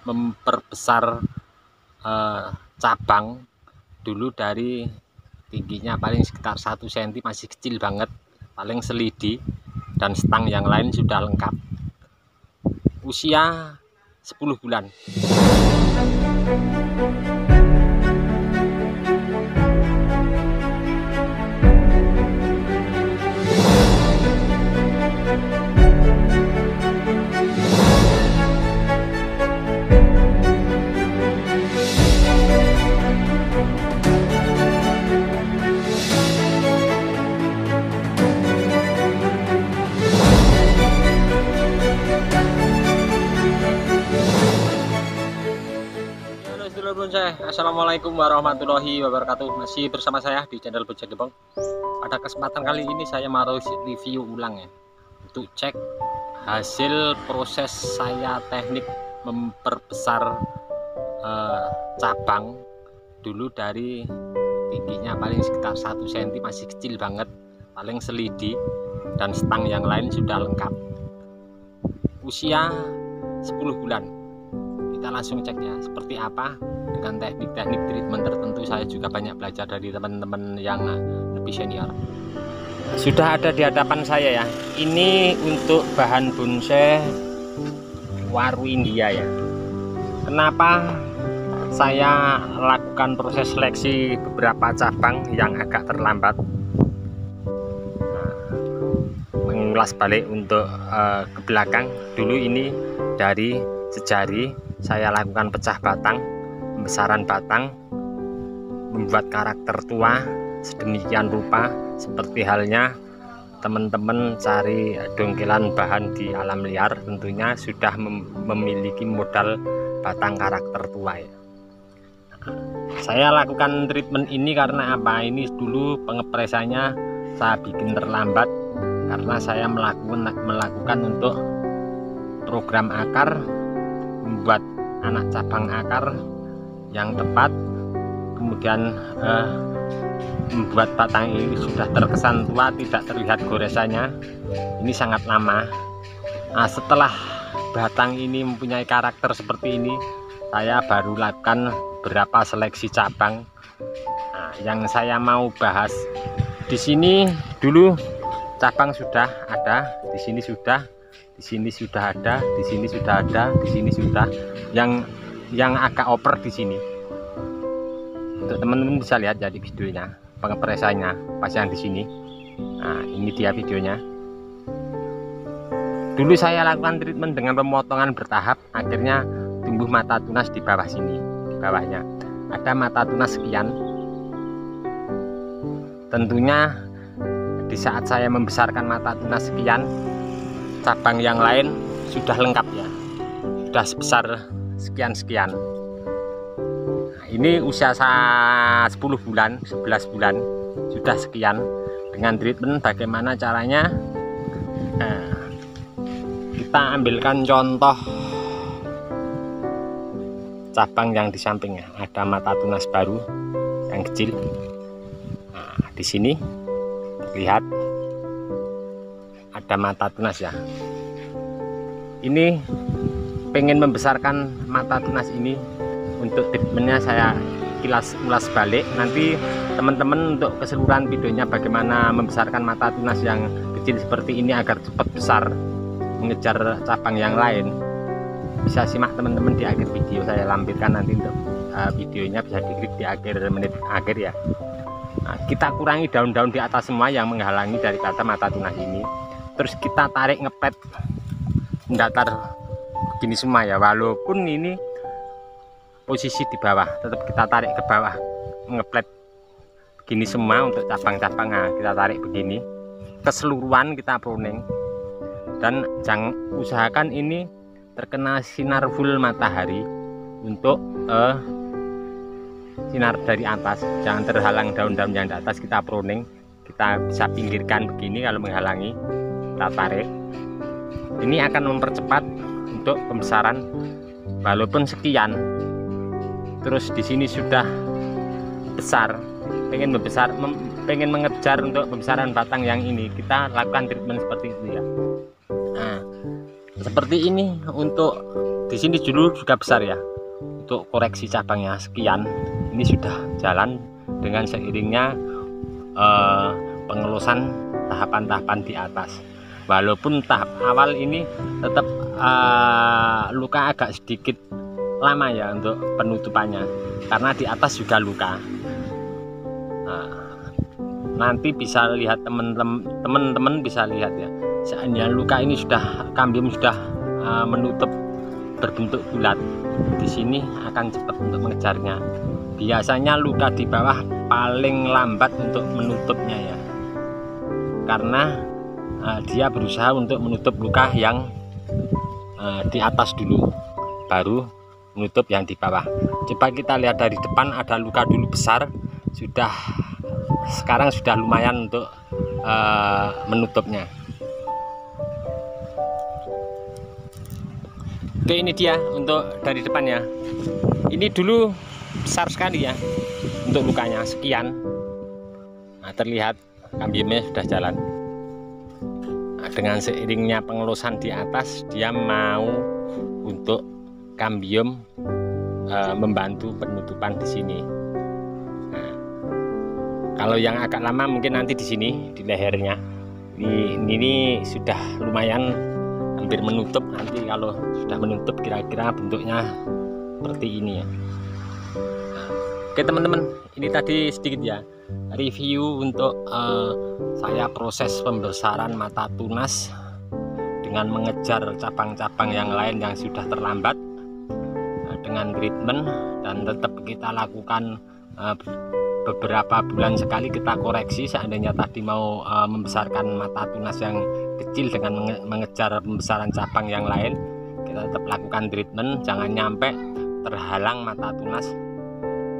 memperbesar cabang. Dulu dari tingginya paling sekitar 1 cm, masih kecil banget, paling selidi, dan stang yang lain sudah lengkap. Usia 10 bulan. Assalamualaikum warahmatullahi wabarakatuh. Masih bersama saya di channel Bojang Depok. Pada kesempatan kali ini saya mau review ulang ya, untuk cek hasil proses saya teknik memperbesar cabang. Dulu dari tingginya paling sekitar 1 cm, masih kecil banget, paling selidi, dan stang yang lain sudah lengkap. Usia 10 bulan. Kita langsung cek ya seperti apa. Dengan teknik-teknik treatment tertentu saya juga banyak belajar dari teman-teman yang lebih senior. Sudah ada di hadapan saya ya. Ini untuk bahan bonsai waru India ya. Kenapa saya lakukan proses seleksi beberapa cabang yang agak terlambat? Mengulas balik untuk ke belakang. Dulu ini dari sejari saya lakukan pecah batang, pembesaran batang, membuat karakter tua sedemikian rupa, seperti halnya teman-teman cari dongkelan bahan di alam liar, tentunya sudah memiliki modal batang karakter tua ya. Saya lakukan treatment ini karena apa? Ini dulu pengepresannya saya bikin terlambat karena saya melakukan untuk program akar, membuat anak cabang akar yang tepat, kemudian membuat batang ini sudah terkesan tua, tidak terlihat goresannya. Ini sangat lama. Nah, setelah batang ini mempunyai karakter seperti ini, saya baru lakukan beberapa seleksi cabang. Nah, yang saya mau bahas di sini dulu, cabang sudah ada, di sini sudah, di sini sudah ada, di sini sudah ada, di sini sudah. Yang agak oper di sini. Untuk teman-teman bisa lihat jadi videonya, pengepresannya pas yang di sini. Nah, ini dia videonya. Dulu saya lakukan treatment dengan pemotongan bertahap, akhirnya tumbuh mata tunas di bawah sini. Di bawahnya ada mata tunas sekian. Tentunya di saat saya membesarkan mata tunas sekian, cabang yang lain sudah lengkap ya, sudah sebesar sekian-sekian. Nah, ini usia 10 bulan, 11 bulan sudah sekian. Dengan treatment bagaimana caranya? Nah, kita ambilkan contoh cabang yang di sampingnya, ada mata tunas baru yang kecil. Nah, di sini lihat ada mata tunas ya. Ini pengen membesarkan mata tunas ini, untuk treatmentnya saya ulas balik. Nanti teman-teman untuk keseluruhan videonya bagaimana membesarkan mata tunas yang kecil seperti ini agar cepat besar mengejar cabang yang lain, bisa simak teman-teman di akhir video. Saya lampirkan nanti untuk videonya, bisa diklik di menit akhir ya. Nah, kita kurangi daun-daun di atas semua yang menghalangi daripada mata tunas ini. Terus kita tarik ngepet mendatar begini semua ya, walaupun ini posisi di bawah, tetap kita tarik ke bawah, ngeplet begini semua untuk cabang-cabang. Nah, kita tarik begini keseluruhan, kita pruning, dan jangan usahakan ini terkena sinar full matahari untuk sinar dari atas, jangan terhalang daun-daun yang di atas. Kita pruning, kita bisa pinggirkan begini kalau menghalangi, kita tarik. Ini akan mempercepat untuk pembesaran walaupun sekian. Terus di sini sudah besar, pengen mengejar untuk pembesaran batang yang ini, kita lakukan treatment seperti itu ya. Nah, seperti ini untuk di sini dulu juga besar ya. Untuk koreksi cabangnya sekian, ini sudah jalan dengan seiringnya pengelusan tahapan-tahapan di atas. Walaupun tahap awal ini tetap luka agak sedikit lama ya untuk penutupannya, karena di atas juga luka. Nanti bisa lihat teman-teman bisa lihat ya, seandainya luka ini sudah kambium sudah menutup berbentuk bulat, di sini akan cepat untuk mengejarnya. Biasanya luka di bawah paling lambat untuk menutupnya ya, karena dia berusaha untuk menutup luka yang di atas dulu, baru menutup yang di bawah. Coba kita lihat dari depan, ada luka dulu besar, sekarang sudah lumayan untuk menutupnya. Oke, ini dia untuk dari depannya. Ini dulu besar sekali ya untuk lukanya sekian. Nah, terlihat kambiumnya sudah jalan. Nah, dengan seiringnya pengelusan di atas, dia mau untuk kambium membantu penutupan di sini. Nah, kalau yang agak lama mungkin nanti di sini di lehernya. Ini sudah lumayan hampir menutup. Nanti kalau sudah menutup kira-kira bentuknya seperti ini ya. Oke teman-teman, ini tadi sedikit ya review untuk saya proses pembesaran mata tunas dengan mengejar cabang-cabang yang lain yang sudah terlambat dengan treatment, dan tetap kita lakukan beberapa bulan sekali kita koreksi. Seandainya tadi mau membesarkan mata tunas yang kecil dengan mengejar pembesaran cabang yang lain, kita tetap lakukan treatment, jangan nyampe terhalang mata tunas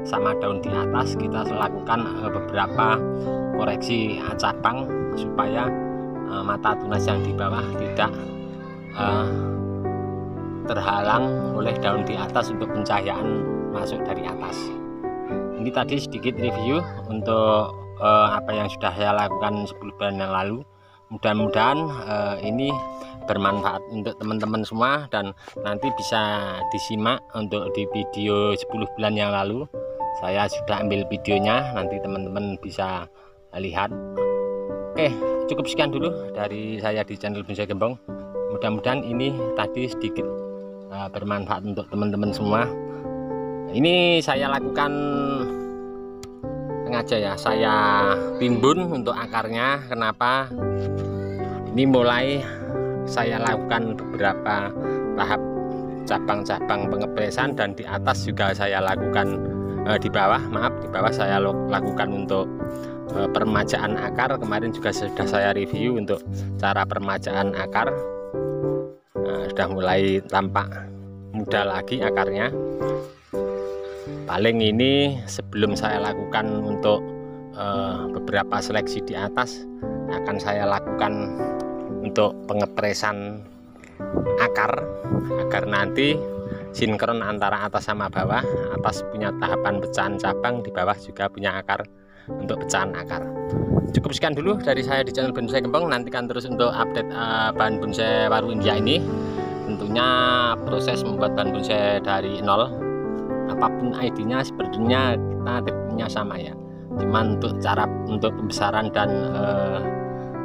sama daun di atas. Kita lakukan beberapa koreksi cabang supaya mata tunas yang di bawah tidak terhalang oleh daun di atas untuk pencahayaan masuk dari atas. Ini tadi sedikit review untuk apa yang sudah saya lakukan 10 bulan yang lalu. Mudah-mudahan ini bermanfaat untuk teman-teman semua, dan nanti bisa disimak untuk di video 10 bulan yang lalu. Saya sudah ambil videonya, nanti teman-teman bisa lihat. Oke, cukup sekian dulu dari saya di channel Bonsai Gembong. Mudah-mudahan ini tadi sedikit bermanfaat untuk teman-teman semua. Ini saya lakukan sengaja ya, saya timbun untuk akarnya. Kenapa? Ini mulai saya lakukan beberapa tahap cabang-cabang pengepresan, dan di atas juga saya lakukan di bawah saya lakukan untuk peremajaan akar. Kemarin juga sudah saya review untuk cara peremajaan akar. Sudah mulai tampak muda lagi akarnya. Paling ini sebelum saya lakukan untuk beberapa seleksi di atas, akan saya lakukan untuk pengepresan akar agar nanti sinkron antara atas sama bawah. Atas punya tahapan pecahan cabang, di bawah juga punya akar untuk pecahan akar. Cukup sekian dulu dari saya di channel Bonsai Gembong. Nantikan terus untuk update bahan bonsai Waru India ini. Tentunya proses membuat bahan bonsai dari nol, apapun ID-nya sebenarnya kita tipenya sama ya, cuman untuk cara untuk pembesaran dan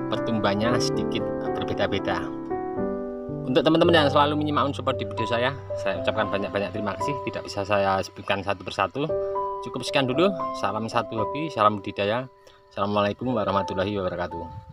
pertumbuhannya sedikit berbeda-beda. Untuk teman-teman yang selalu menyimak support di video saya ucapkan banyak-banyak terima kasih. Tidak bisa saya sebutkan satu persatu. Cukup sekian dulu. Salam satu hobi, salam budidaya. Assalamualaikum warahmatullahi wabarakatuh.